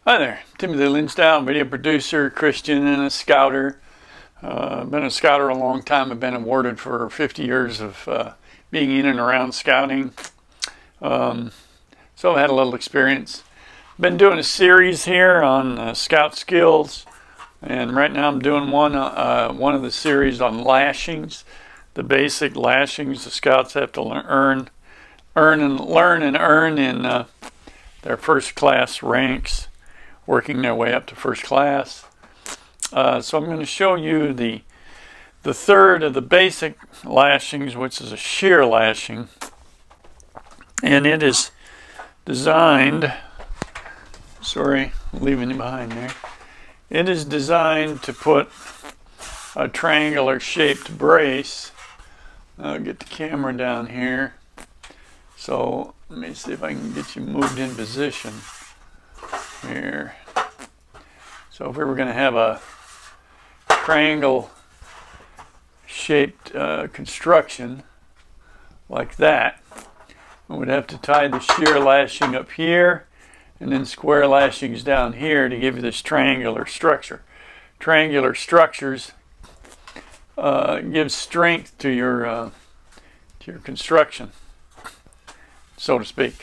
Hi there, Timothy Linsdau, video producer, Christian, and a scouter. I've been a scouter a long time. I've been awarded for 50 years of being in and around scouting. So I've had a little experience. Been doing a series here on scout skills, and right now I'm doing one of the series on lashings, the basic lashings the scouts have to learn and earn in their first class ranks, working their way up to first class. So I'm going to show you the third of the basic lashings, which is a shear lashing, and it is designed, sorry, leaving you behind there. It is designed to put a triangular shaped brace. I'll get the camera down here. So let me see if I can get you moved in position here. So if we were going to have a triangle shaped construction like that, we would have to tie the shear lashing up here and then square lashings down here to give you this triangular structure. Triangular structures give strength to your construction, so to speak.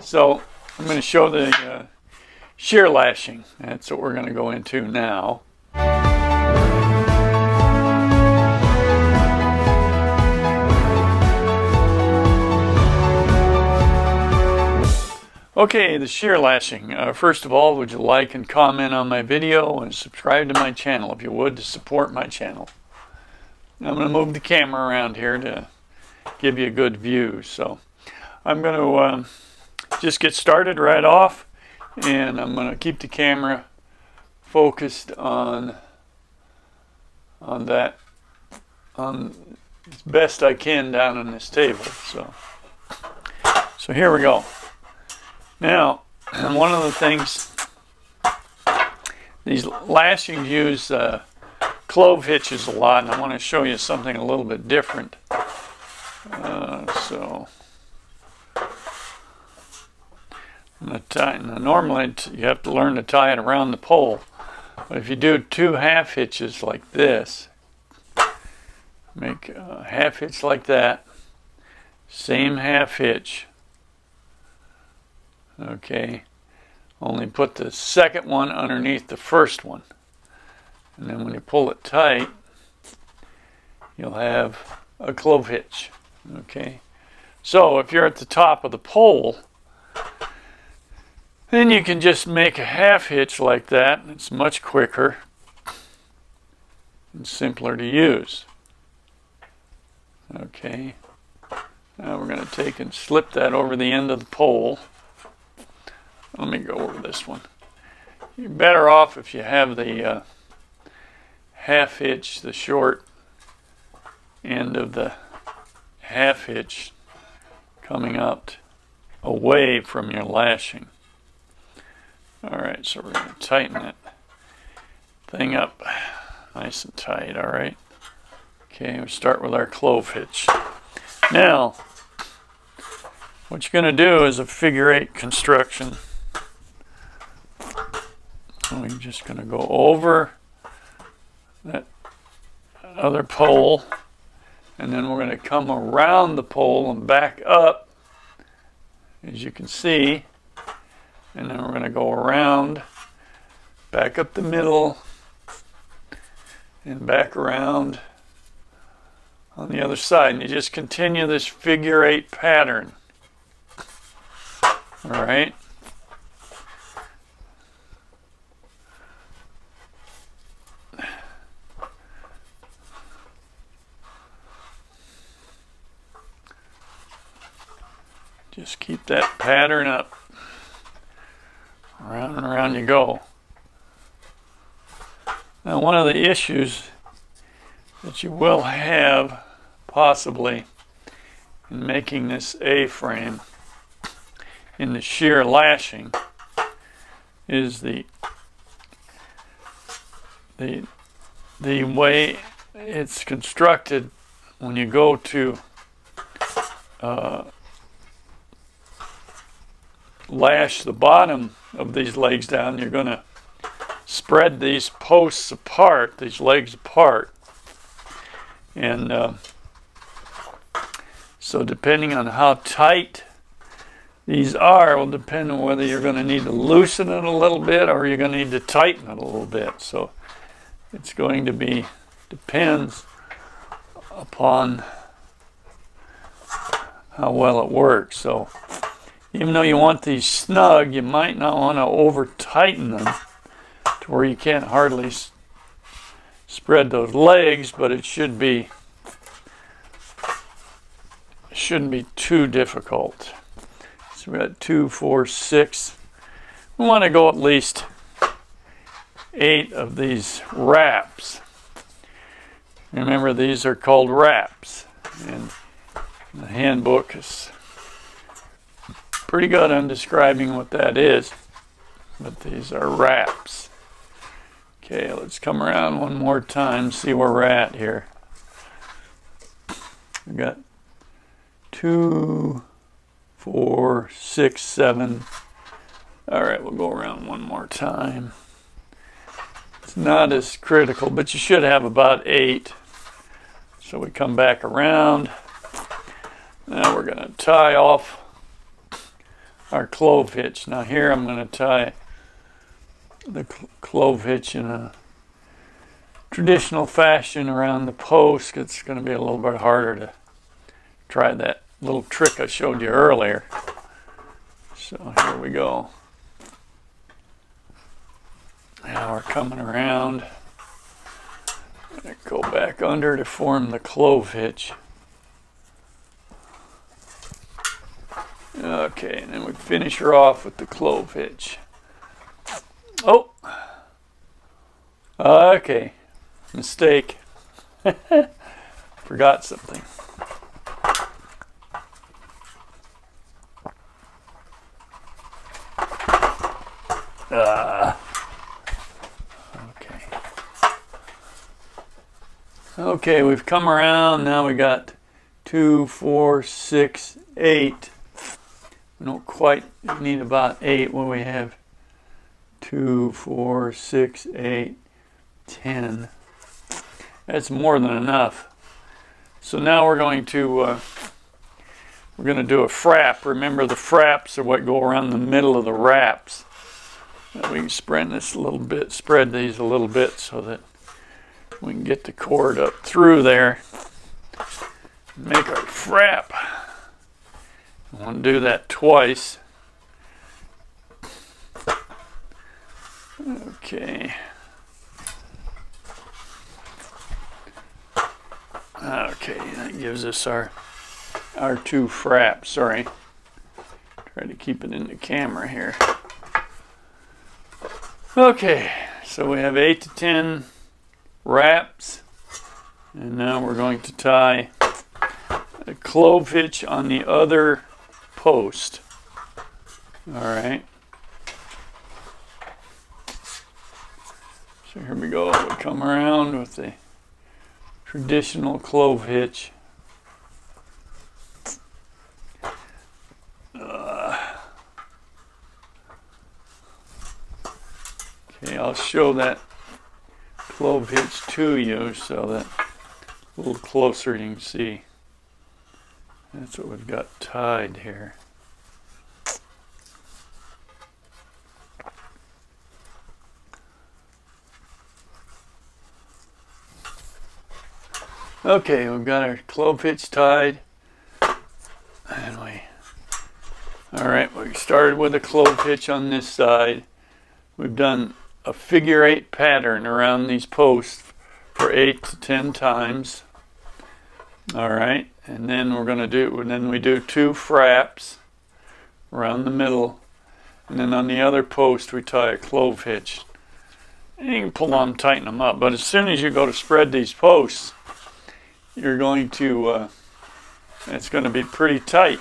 So I'm going to show the shear lashing. That's what we're going to go into now. Okay, the shear lashing. First of all, would you like and comment on my video and subscribe to my channel if you would, to support my channel. I'm going to move the camera around here to give you a good view. So I'm going to just get started right off, and I'm going to keep the camera focused on that, as best I can down on this table. So here we go. Now, one of the things, these lashings use clove hitches a lot, and I want to show you something a little bit different. Normally you have to learn to tie it around the pole, but if you do two half hitches like this, make a half hitch like that, same half hitch, okay, only put the second one underneath the first one, and then when you pull it tight, you'll have a clove hitch. Okay, so if you're at the top of the pole, then you can just make a half hitch like that. It's much quicker and simpler to use. Okay, now we're going to take and slip that over the end of the pole. Let me go over this one. You're better off if you have the half hitch, the short end of the half hitch coming out away from your lashing. Alright, so we're going to tighten that thing up nice and tight. Alright, okay, we'll start with our clove hitch. Now, what you're going to do is a figure eight construction. We're just going to go over that other pole, and then we're going to come around the pole and back up, as you can see, and then we're going to go around, back up the middle, and back around on the other side, and you just continue this figure eight pattern. All right. Just keep that pattern up. Around and around you go. Now, one of the issues that you will have possibly in making this A-frame in the shear lashing is the way it's constructed when you go to lash the bottom of these legs down, you're going to spread these posts apart, these legs apart. And so depending on how tight these are will depend on whether you're going to need to loosen it a little bit or you're going to need to tighten it a little bit. So it's going to be, depends upon how well it works. So even though you want these snug, you might not want to over tighten them to where you can't hardly spread those legs, but it shouldn't be too difficult. So we got 2, 4, 6. We want to go at least 8 of these wraps. Remember, these are called wraps, and the handbook is pretty good on describing what that is, but these are wraps. Okay, let's come around one more time, see where we're at here. We got 2, 4, 6, 7. All right, we'll go around one more time. It's not as critical, but you should have about 8. So we come back around. Now we're going to tie off our clove hitch. Now here I'm going to tie the clove hitch in a traditional fashion around the post. It's going to be a little bit harder to try that little trick I showed you earlier. So here we go. Now we're coming around. I'm going to go back under to form the clove hitch. Okay, and then we finish her off with the clove hitch. Oh! Okay, mistake. Forgot something. Okay, we've come around. Now we got 2, 4, 6, 8. We don't quite need about 8 when we have 2, 4, 6, 8, 10. That's more than enough. So now we're going to do a frap. Remember, the fraps are what go around the middle of the wraps. We can spread these a little bit so that we can get the cord up through there and make our frap. I want to do that twice. Okay. Okay, that gives us our 2 fraps. Sorry. Try to keep it in the camera here. Okay, so we have 8 to 10 wraps, and now we're going to tie a clove hitch on the other post. All right. So here we go. We come around with the traditional clove hitch. Okay, I'll show that clove hitch to you so that a little closer you can see. That's what we've got tied here. Okay, we've got our clove hitch tied. And alright, we started with a clove hitch on this side. We've done a figure 8 pattern around these posts for 8 to 10 times. Alright, and then we do 2 fraps around the middle, and then on the other post we tie a clove hitch. And you can pull on and tighten them up, but as soon as you go to spread these posts, you're going to, it's going to be pretty tight.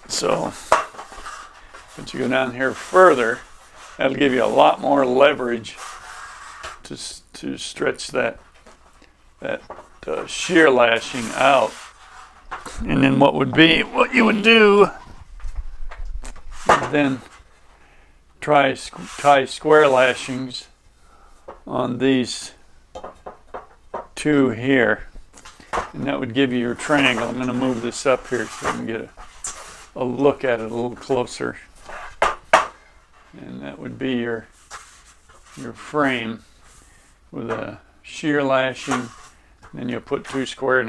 So, but you go down here further, that'll give you a lot more leverage to stretch that shear lashing out. And then what you would do then tie square lashings on these two here, and that would give you your triangle. I'm going to move this up here so you can get a look at it a little closer. And that would be your frame with a shear lashing. Then you'll put two square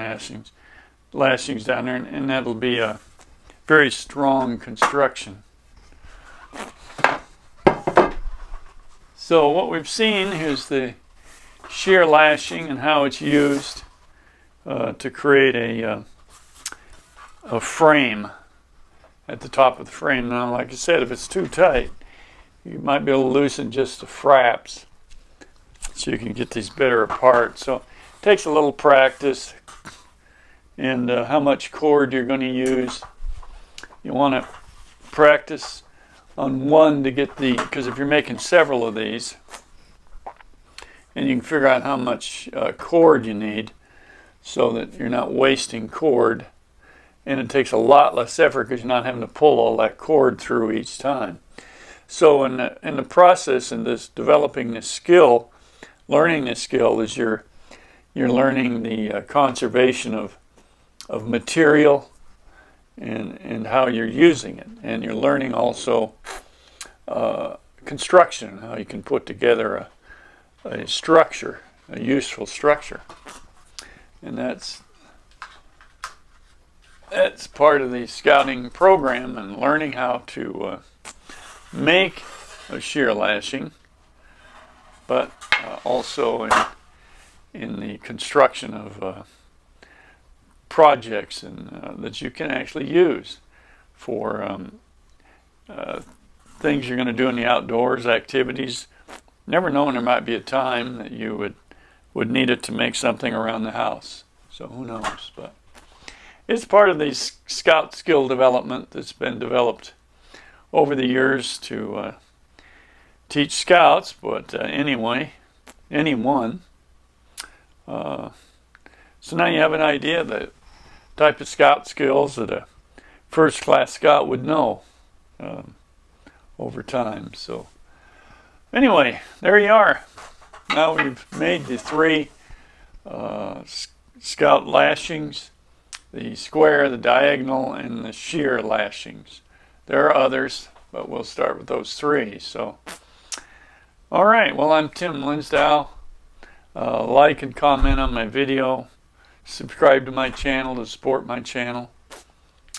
lashings down there, and that'll be a very strong construction. So what we've seen is the shear lashing and how it's used to create a frame at the top of the frame. Now, like I said, if it's too tight, you might be able to loosen just the fraps so you can get these better apart. So it takes a little practice, and how much cord you're going to use. You want to practice on one to get because if you're making several of these, and you can figure out how much cord you need so that you're not wasting cord, and it takes a lot less effort because you're not having to pull all that cord through each time. So in the process, in this developing this skill, learning this skill, is you're learning the conservation of material and how you're using it, and you're learning also construction, how you can put together a structure, a useful structure, and that's part of the scouting program, and learning how to make a shear lashing, but also in the construction of projects and that you can actually use for things you're going to do in the outdoors, activities. Never knowing, there might be a time that you would need it to make something around the house. So who knows? But it's part of the scout skill development that's been developed over the years to teach scouts, but anyway, anyone. So now you have an idea of the type of scout skills that a first-class scout would know over time. So anyway, there you are. Now we've made the three scout lashings: the square, the diagonal, and the shear lashings. There are others, but we'll start with those three. So, all right, well, I'm Tim Linsdau. Like and comment on my video. Subscribe to my channel to support my channel.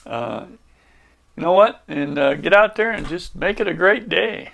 You know what? And get out there and just make it a great day.